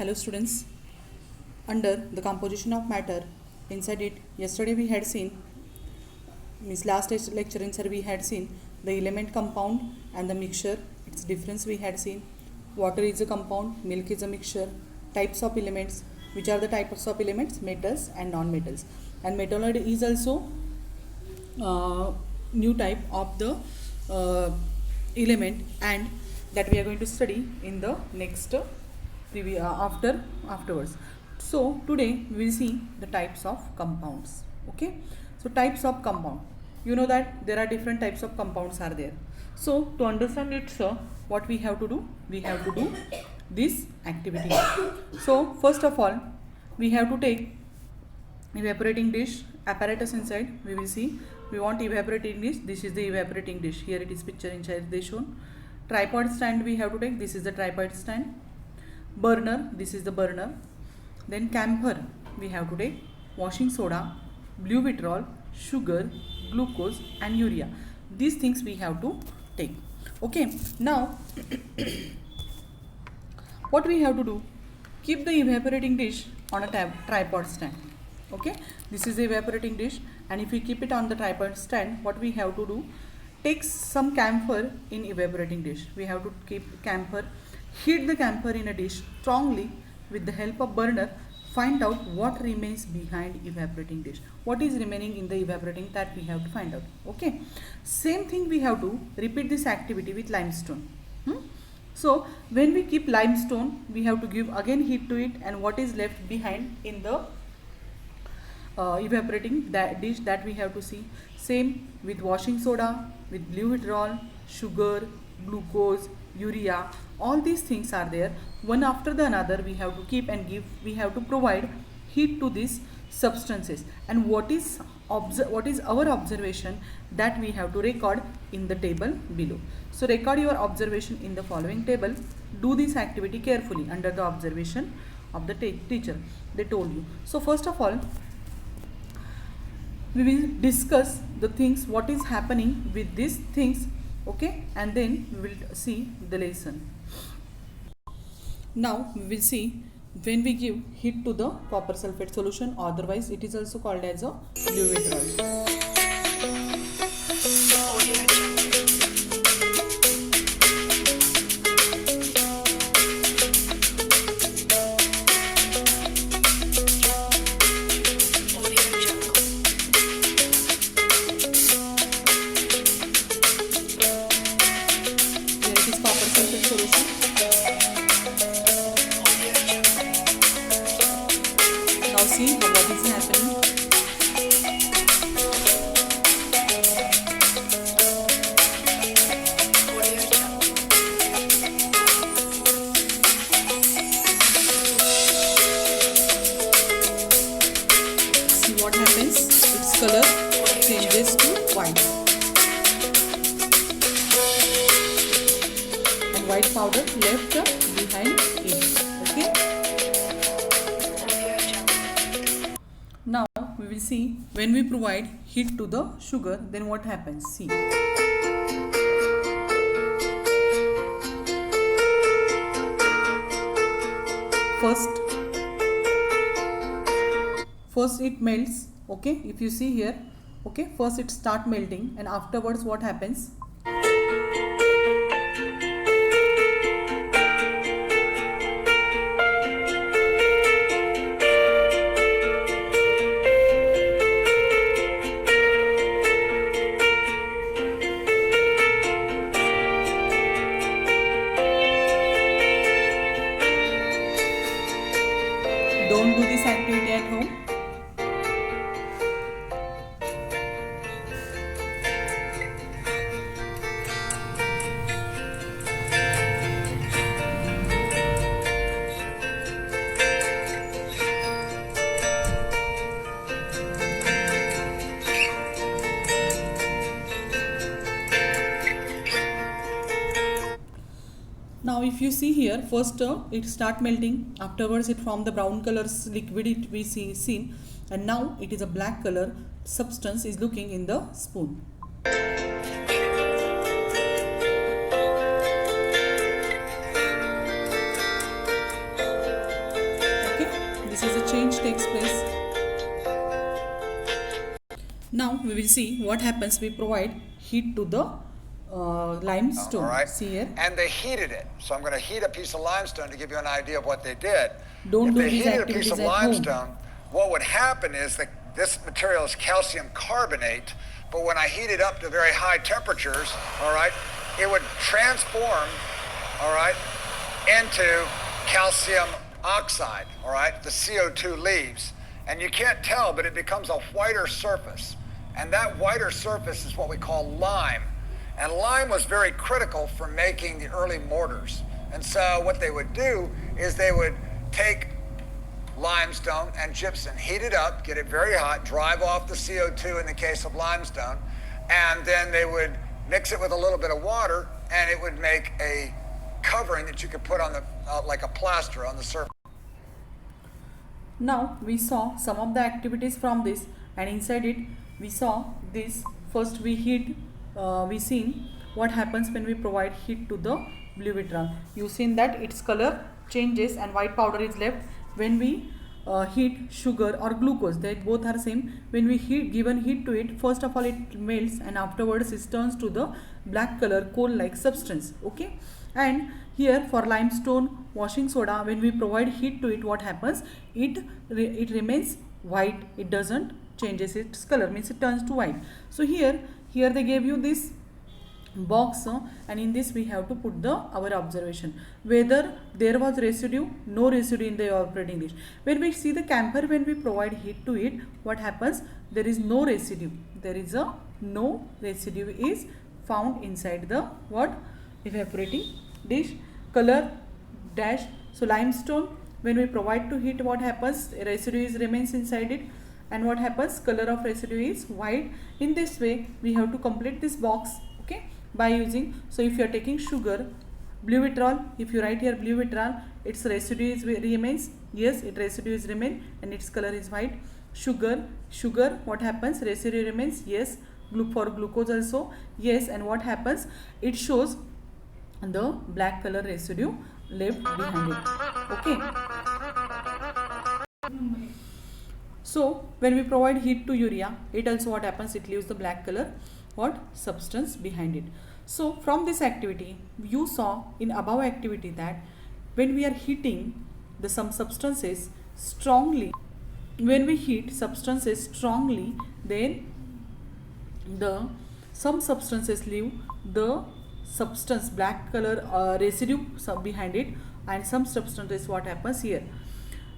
Hello students, under the composition of matter, inside it yesterday we had seen, means last lecture inside we had seen the element compound and the mixture, its difference we had seen. Water is a compound, milk is a mixture, types of elements, which are the types of elements, metals and non-metals, and metalloid is also new type of the element, and that we are going to study in the next afterwards. So today we will see the types of compounds. Okay, so types of compound, you know that there are different types of compounds are there. So to understand it, sir, what we have to do, we have to do this activity. So first of all, we have to take evaporating dish apparatus inside. We will see, we want evaporating dish, this is the evaporating dish, here it is picture inside they shown. Tripod stand we have to take, this is the tripod stand. Burner, this is the burner. Then camphor we have to take, washing soda, blue vitriol, sugar, glucose and urea, these things we have to take. Okay, now what we have to do, keep the evaporating dish on a tripod stand. Okay, this is the evaporating dish, and if we keep it on the tripod stand, what we have to do, take some camphor in evaporating dish. We have to keep camphor, heat the camphor in a dish strongly with the help of burner. Find out what remains behind evaporating dish, what is remaining in the evaporating, that we have to find out. Okay, same thing we have to repeat this activity with limestone. So when we keep limestone, we have to give again heat to it, and what is left behind in the evaporating dish, that we have to see. Same with washing soda, with blue vitriol, sugar, glucose, urea, all these things are there. One after the another we have to keep and give, we have to provide heat to these substances, and what is our observation, that we have to record in the table below. So record your observation in the following table. Do this activity carefully under the observation of the teacher, they told you. So first of all, we will discuss the things, what is happening with these things. Okay, and then we will see the lesson. Now we will see, when we give heat to the copper sulfate solution, otherwise it is also called as a blue vitriol. See what is happening. See what happens, its color changes to white, and white powder left behind it. Okay, now we will see, when we provide heat to the sugar, then what happens. See, first it melts. Okay, if you see here, okay, first it start melting, and afterwards what happens, don't do this activity at home. Now if you see here, first it start melting, afterwards it form the brown color liquid it we see seen, and now it is a black color substance is looking in the spoon. this is a change takes place. Now we will see what happens. We provide heat to the limestone. All right. See here. And they heated it. So I'm going to heat a piece of limestone to give you an idea of what they did. Don't if do they these heated a piece activities of at home. limestone, what would happen is that this material is calcium carbonate, but when I heat it up to very high temperatures, all right, it would transform, all right, into calcium oxide, all right, the CO2 leaves. And you can't tell, but it becomes a whiter surface. And that whiter surface is what we call lime. And lime was very critical for making the early mortars. And so what they would do is they would take limestone and gypsum, heat it up, get it very hot, drive off the CO2 in the case of limestone, and then they would mix it with a little bit of water, and it would make a covering that you could put on the, like a plaster on the surface. Now we saw some of the activities from this, and inside it we saw this. First we heat, we seen what happens when we provide heat to the blue vitriol. You seen that its color changes and white powder is left when we heat sugar or glucose. They both are same. When we given heat to it, first of all it melts and afterwards it turns to the black color coal like substance. Okay, and here for limestone, washing soda, when we provide heat to it, what happens? It remains white. It doesn't changes its color, means it turns to white. So here they gave you this box, and in this we have to put our observation whether there was residue, no residue in the evaporating dish. When we see the camphor, when we provide heat to it, what happens? There is no residue. There is no residue is found inside the what? Evaporating dish. Color dash. So limestone, when we provide to heat, what happens? Residue remains inside it, and what happens? Color of residue is white. In this way we have to complete this box, okay, by using. So if you are taking sugar, blue vitriol, if you write here blue vitriol, its residue remains, yes, its residue is remain and its color is white. Sugar, what happens? Residue remains, yes. For glucose also, yes. And what happens? It shows the black color residue left behind it, okay. So when we provide heat to urea, it also what happens? It leaves the black color what? Substance behind it. So from this activity, you saw in above activity that when we are heating some substances strongly, when we heat substances strongly, then some substances leave the substance black color residue behind it, and some substances what happens here?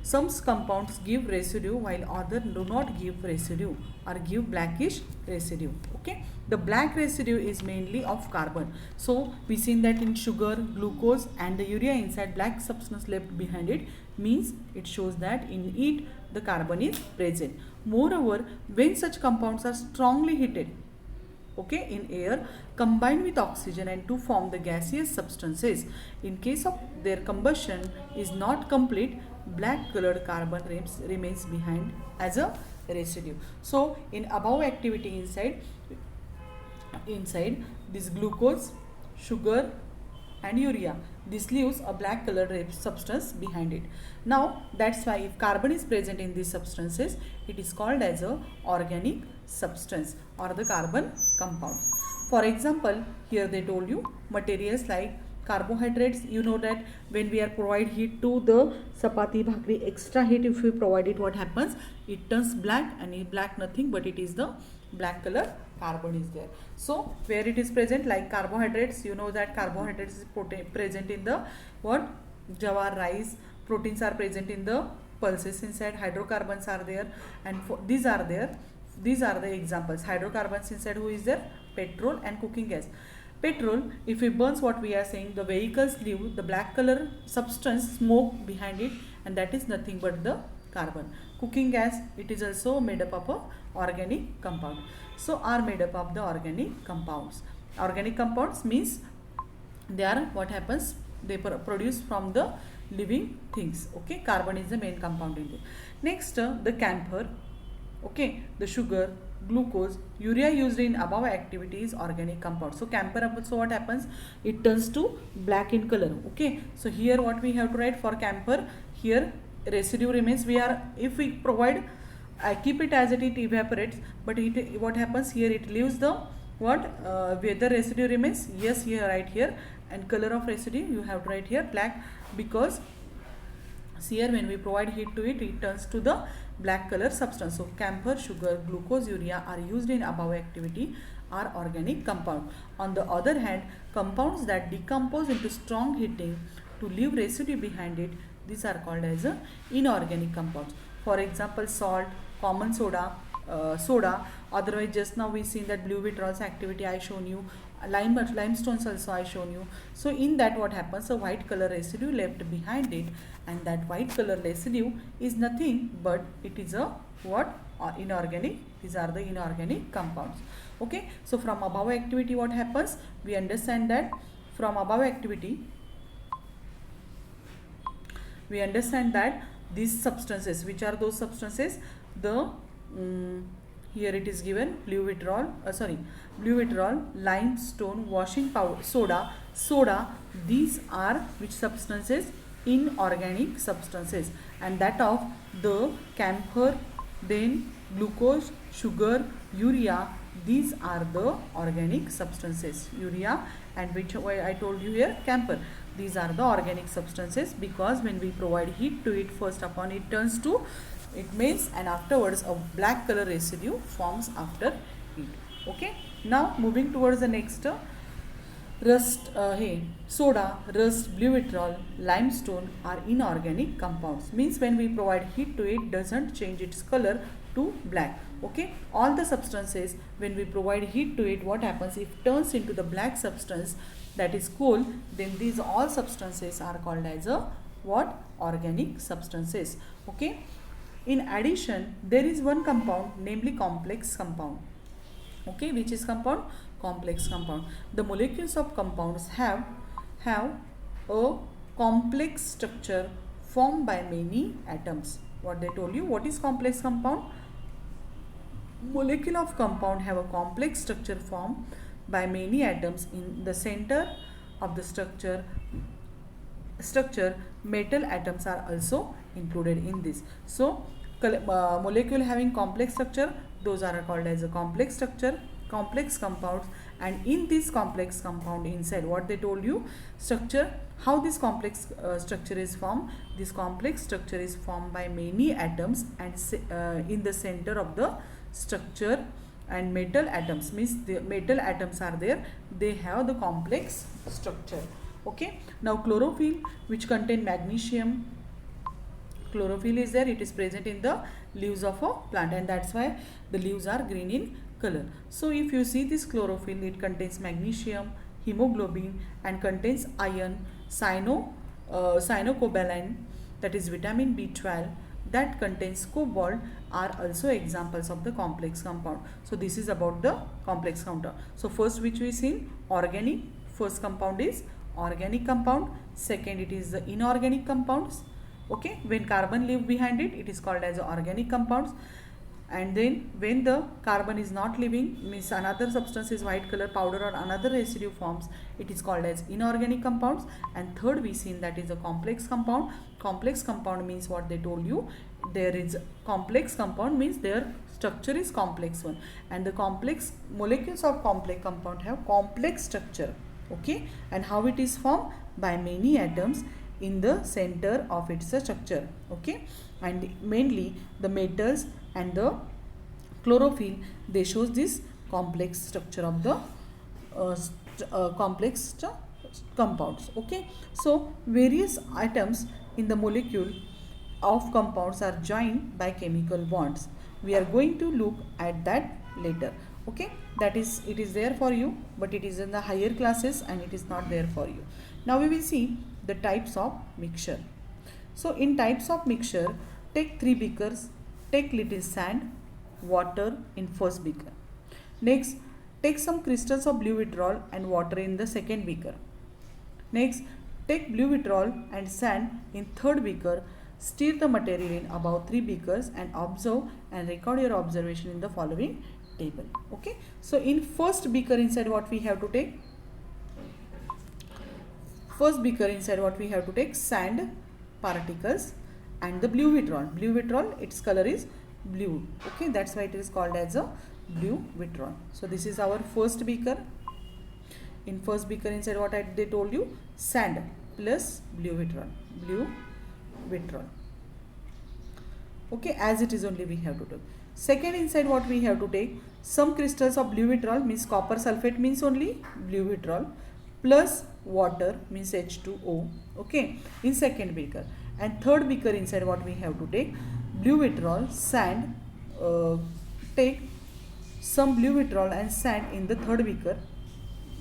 Some compounds give residue while others do not give residue or give blackish residue. Okay, the black residue is mainly of carbon. So we seen that in sugar, glucose and the urea inside black substance left behind it, means it shows that in it the carbon is present. Moreover, when such compounds are strongly heated, okay, in air, combined with oxygen and to form the gaseous substances, in case of their combustion is not complete, black colored carbon remains behind as a residue. So in above activity inside this glucose, sugar and urea, this leaves a black colored substance behind it. Now that's why if carbon is present in these substances, it is called as a organic substance or the carbon compound. For example, here they told you materials like carbohydrates. You know that when we are provide heat to the chapati, bhakri, extra heat if we provide it, what happens? It turns black, and in black nothing but it is the black color carbon is there. So where it is present, like carbohydrates, you know that carbohydrates is present in the what? Jawar, rice. Proteins are present in the pulses inside. Hydrocarbons are there, and these are there. These are the examples. Hydrocarbons inside who is there? Petrol and cooking gas. Petrol, if we burns, what we are saying, the vehicles leave the black color substance, smoke behind it, and that is nothing but the carbon. Cooking gas, it is also made up of a organic compound. So are made up of the organic compounds. Organic compounds means they are what happens? They produce from the living things. Okay, carbon is the main compound in it. Next, the camphor. Okay, the sugar, glucose, urea used in above activity is organic compound. So camphor also what happens? It turns to black in color. Okay, so here what we have to write for camphor? Here residue remains, we are, if we provide, I keep it as it evaporates, but it, what happens here, it leaves the what, whether residue remains, yes, here, right here, and color of residue you have to write here black, because here when we provide heat to it, it turns to the black color substance. So camphor, sugar, glucose, urea are used in above activity are organic compound. On the other hand, compounds that decompose into strong heating to leave residue behind it, these are called as inorganic compounds. For example, salt, common soda, otherwise just now we seen that blue vitriols activity I shown you, limestones also I shown you. So in that what happens, a white color residue left behind it, and that white color residue is nothing but it is a what, inorganic. These are the inorganic compounds. Okay, so from above activity what happens, we understand that from above activity we understand that these substances, which are those substances, the here it is given blue vitriol, limestone, washing powder, soda, these are which substances, inorganic substances, and that of the camphor, then glucose, sugar, urea, these are the organic substances, urea, and which I told you here, camphor, these are the organic substances, because when we provide heat to it, first upon it turns to, it means, and afterwards a black color residue forms after heat. Okay, now moving towards the next, soda, rust, blue vitriol, limestone are inorganic compounds, means when we provide heat to it, doesn't change its color to black. Okay, all the substances when we provide heat to it, what happens, if turns into the black substance, that is coal, then these all substances are called as a what, organic substances. Okay, in addition there is one compound, namely complex compound. Okay, which is compound, complex compound. The molecules of compounds have a complex structure formed by many atoms. What they told you, what is complex compound? Molecule of compound have a complex structure formed by many atoms. In the center of the structure metal atoms are also included in this. So molecule having complex structure, those are called as a complex structure, complex compounds. And in this complex compound inside, what they told you, structure, how this complex structure is formed, this complex structure is formed by many atoms, and in the center of the structure and metal atoms, means the metal atoms are there, they have the complex structure. Okay, now chlorophyll, which contain magnesium, chlorophyll is there, it is present in the leaves of a plant, and that's why the leaves are green in color. So if you see this chlorophyll, it contains magnesium, hemoglobin, and contains iron, cyanocobalamin, that is vitamin B12, that contains cobalt, are also examples of the complex compound. So this is about the complex compound. So first which we seen, organic, first compound is organic compound, second it is the inorganic compounds. Okay, when carbon leave behind it, it is called as organic compounds. And then when the carbon is not leaving, means another substance is white color powder or another residue forms, it is called as inorganic compounds. And third we seen, that is a complex compound. Complex compound means what they told you, there is complex compound means their structure is complex one, and the complex molecules of complex compound have complex structure. Okay, and how it is formed, by many atoms in the center of its structure. Okay, and mainly the metals and the chlorophyll, they shows this complex structure of the compounds. Okay, so various atoms in the molecule of compounds are joined by chemical bonds. We are going to look at that later. Okay, that is, it is there for you, but it is in the higher classes and it is not there for you. Now we will see the types of mixture. So in types of mixture, take 3 beakers, take little sand, water in first beaker. Next, take some crystals of blue vitriol and water in the second beaker. Next, take blue vitriol and sand in third beaker. Stir the material in about 3 beakers and observe and record your observation in the following table. Okay, so in first beaker inside what we have to take? First beaker inside what we have to take? Sand particles. and the blue vitriol. Blue vitriol, its color is blue. Okay, that's why it is called as a blue vitriol. So this is our first beaker. In first beaker inside what they told you, sand plus blue vitriol. Blue vitriol. Okay, as it is only we have to do. Second inside what we have to take, some crystals of blue vitriol, means copper sulfate means only blue vitriol, plus water means H2O. Okay, in second beaker. And third beaker inside what we have to take, blue vitriol, sand, take some blue vitriol and sand in the third beaker.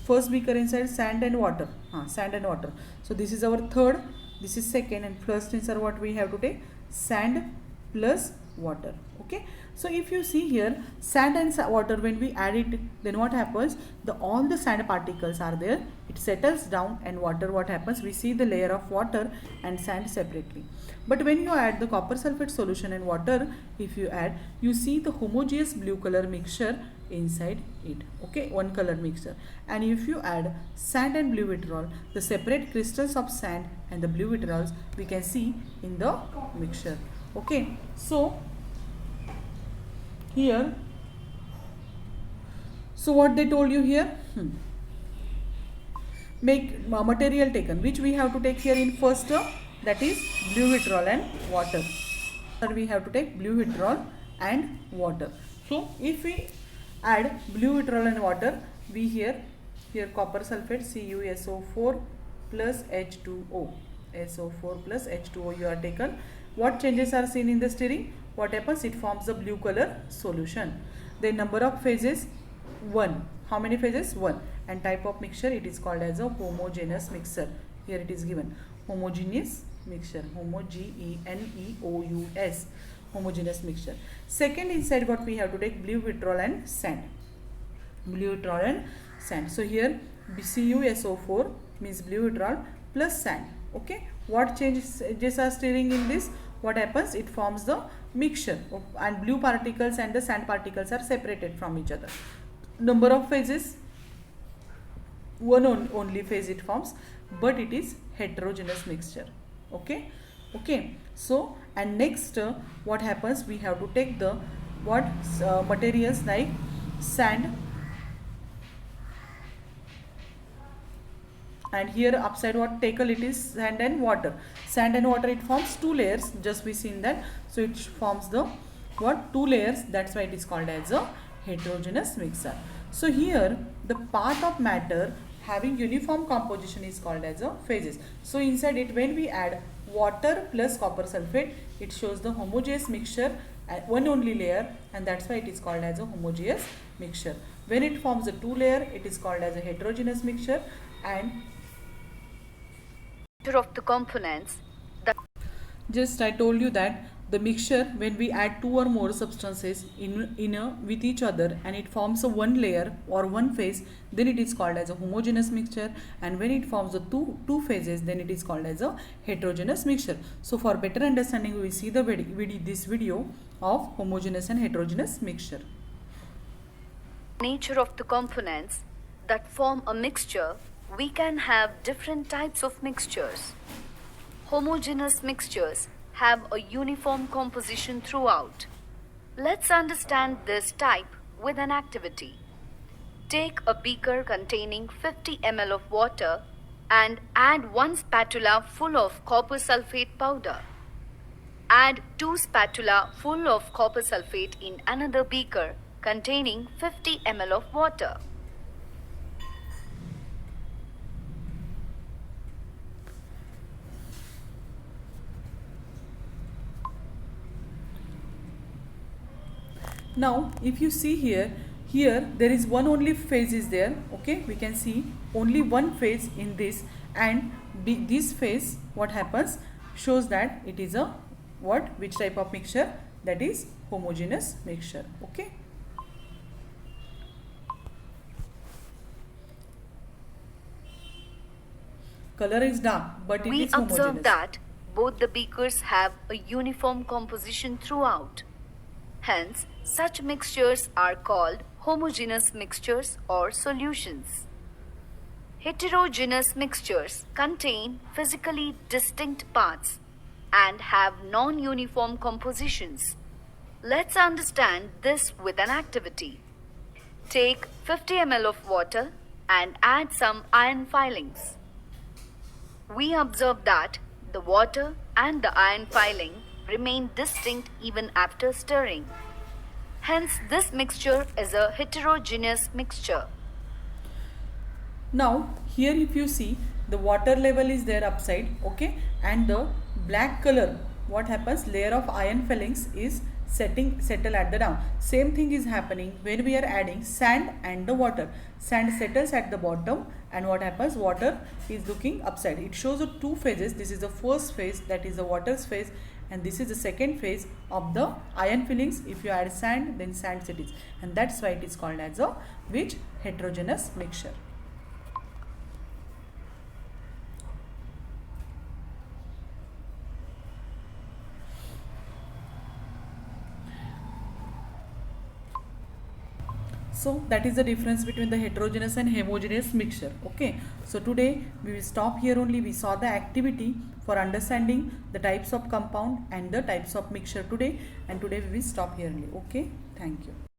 First beaker inside sand and water, sand and water. So this is our third, this is second, and first inside what we have to take, sand plus water. Okay, so if you see here, sand and water, when we add it, then what happens, all the sand particles are there, it settles down, and water, what happens, we see the layer of water and sand separately. But when you add the copper sulfate solution and water, if you add, you see the homogeneous blue color mixture inside it. Okay, one color mixture. And if you add sand and blue vitriol, the separate crystals of sand and the blue vitriols we can see in the mixture. Okay, so here, so what they told you here, make material taken, which we have to take here in first term, that is blue vitriol and water. So we have to take blue vitriol and water. So if we add blue vitriol and water, we here copper sulfate CuSO4 plus H2O, SO4 plus H2O you are taken. What changes are seen in the stirring? What happens? It forms a blue color solution. The number of phases 1. How many phases? 1. And type of mixture, it is called as a homogeneous mixture. Here it is given homogeneous mixture, Homogeneous, homogeneous mixture. Second inside what we have to take, blue vitriol and sand. Blue vitriol and sand. So here CuSO4 means blue vitriol plus sand. Okay, what changes are stirring in this? What happens? It forms the mixture, and blue particles and the sand particles are separated from each other. Number of phases, one only phase it forms, but it is heterogeneous mixture. Okay, so and next what happens, we have to take the materials like sand, and here upside what taken, it is sand and water. Sand and water, it forms two layers, just we seen that. So it forms the two layers, that's why it is called as a heterogeneous mixture. So here the part of matter having uniform composition is called as a phases. So inside it, when we add water plus copper sulfate, it shows the homogeneous mixture, one only layer, and that's why it is called as a homogeneous mixture. When it forms a two layer, it is called as a heterogeneous mixture. And of the components, just I told you that the mixture, when we add two or more substances with each other and it forms a one layer or one phase, then it is called as a homogeneous mixture. And when it forms a two phases, then it is called as a heterogeneous mixture. So for better understanding, we will see the this video of homogeneous and heterogeneous mixture. Nature of the components that form a mixture, we can have different types of mixtures. Homogeneous mixtures have a uniform composition throughout. Let's understand this type with an activity. Take a beaker containing 50 ml of water and add 1 spatula full of copper sulfate powder. Add 2 spatula full of copper sulfate in another beaker containing 50 ml of water. Now if you see here there is one only phase is there. Okay, we can see only one phase in this, and this phase, what happens, shows that it is a which type of mixture, that is homogeneous mixture. Okay, color is dark, but it We is homogeneous. observe that both the beakers have a uniform composition throughout. Hence, such mixtures are called homogeneous mixtures or solutions. Heterogeneous mixtures contain physically distinct parts. and have non-uniform compositions. Let's understand this with an activity. Take 50 ml of water and add some iron filings. We observe that the water and the iron filing remain distinct even after stirring. Hence, this mixture is a heterogeneous mixture. Now here if you see, the water level is there upside, okay, and the black color, what happens, layer of iron fillings is settle at the down. Same thing is happening when we are adding sand and the water. Sand settles at the bottom, and what happens, water is looking upside. It shows the two phases. This is the first phase, that is the water's phase, and this is the second phase of the iron fillings. If you add sand, then sand settles, and that's why it is called as a which, heterogeneous mixture. So that is the difference between the heterogeneous and homogeneous mixture. Okay, so today we will stop here only. We saw the activity for understanding the types of compound and the types of mixture today, and today we will stop here only. Okay, thank you.